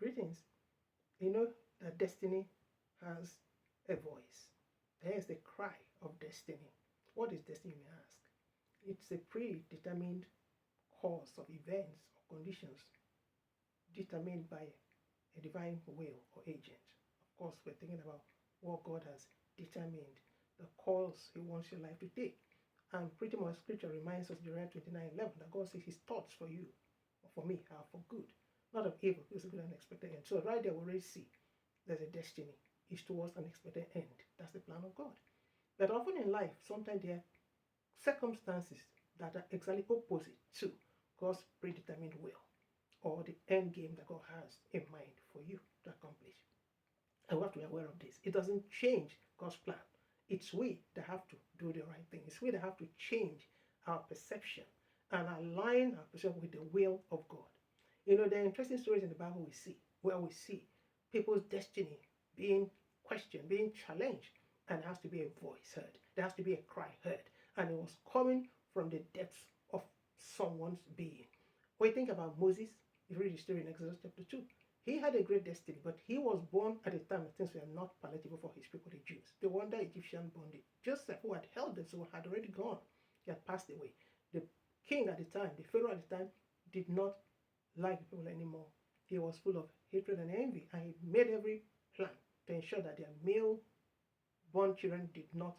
Greetings. You know that destiny has a voice. There's the cry of destiny. What is destiny, you may ask? It's a predetermined course of events or conditions determined by a divine will or agent. Of course, we're thinking about what God has determined, the course He wants your life to take. And pretty much Scripture reminds us, Jeremiah 29:11, that God says His thoughts for you, or for me, are for good, not of evil, it's a good and expected end. So right there, we already see there's a destiny. It's towards an expected end. That's the plan of God. But often in life, sometimes there are circumstances that are exactly opposite to God's predetermined will or the end game that God has in mind for you to accomplish. And we have to be aware of this. It doesn't change God's plan. It's we that have to do the right thing. It's we that have to change our perception and align our perception with the will of God. You know, there are interesting stories in the Bible where we see people's destiny being questioned, being challenged, and there has to be a voice heard. There has to be a cry heard. And it was coming from the depths of someone's being. When you think about Moses, you read the story in Exodus chapter 2. He had a great destiny, but he was born at a time when things were not palatable for his people, the Jews. They were under Egyptian bondage. Joseph, who had held them, so had already gone. He had passed away. The king at the time, the Pharaoh at the time, did not like the people anymore. He was full of hatred and envy, and he made every plan to ensure that their male-born children did not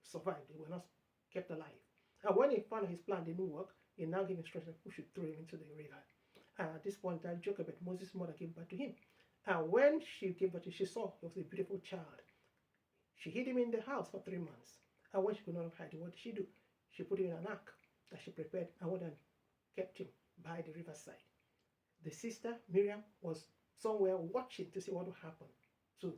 survive. They were not kept alive. And when he found his plan didn't work, he now gave instructions who should throw him into the river. And at this point, that Jochebed, Moses' mother, gave birth to him. And when she gave birth to him, she saw he was a beautiful child. She hid him in the house for 3 months. And when she could not hide him, what did she do? She put him in an ark that she prepared and went and kept him by the riverside. The sister, Miriam, was somewhere watching to see what would happen to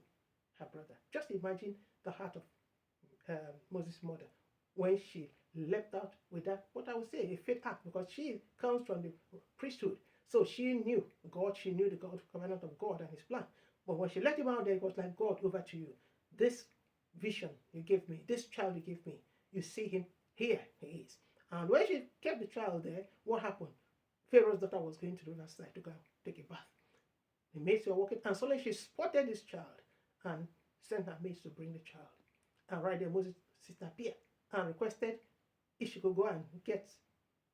her brother. Just imagine the heart of Moses' mother when she leapt out with that, what I would say, a faith act, because she comes from the priesthood. So she knew God, she knew the covenant of God and His plan. But when she let him out there, it was like, God, over to you. This vision you gave me, this child you gave me, you see him, here he is. And when she kept the child there, what happened? Pharaoh's daughter was going to the riverside to go take a bath. The maids were walking, and suddenly she spotted this child and sent her maids to bring the child. And right there, Moses' sister appeared and requested if she could go and get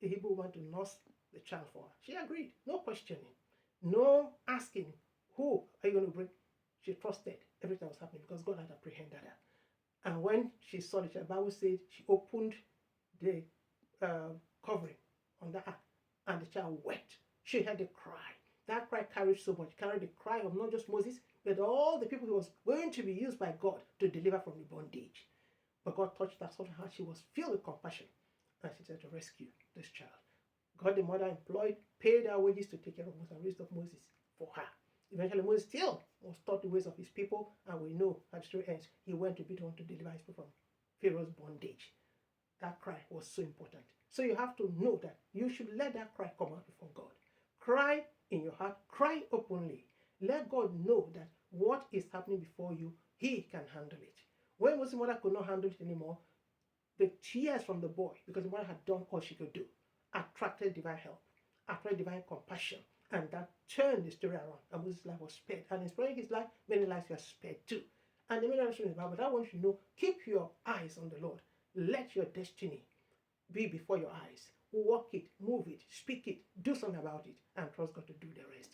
a Hebrew woman to nurse the child for her. She agreed, no questioning, no asking, who are you going to bring? She trusted everything that was happening because God had apprehended her. And when she saw the child, the Bible said she opened the covering on the ark, and the child wept. She had a cry. That cry carried so much, carried the cry of not just Moses, but all the people who was going to be used by God to deliver from the bondage. But God touched her, saw her, she was filled with compassion, and she said to rescue this child. God the mother employed, paid her wages to take care of Moses and raised up Moses for her. Eventually Moses still was taught the ways of his people, and we know how the story ends. He went to be the one to deliver his people from Pharaoh's bondage. That cry was so important. So you have to know that you should let that cry come out before God. Cry in your heart, cry openly. Let God know that what is happening before you, He can handle it. When Moses' mother could not handle it anymore, the tears from the boy, because the mother had done all she could do, attracted divine help, attracted divine compassion, and that turned the story around. And Moses' life was spared. And in sparing his life, many lives were spared too. And the main story in the Bible, but I want you to know, keep your eyes on the Lord. Let your destiny be before your eyes. Walk it, move it, speak it, do something about it, and trust God to do the rest.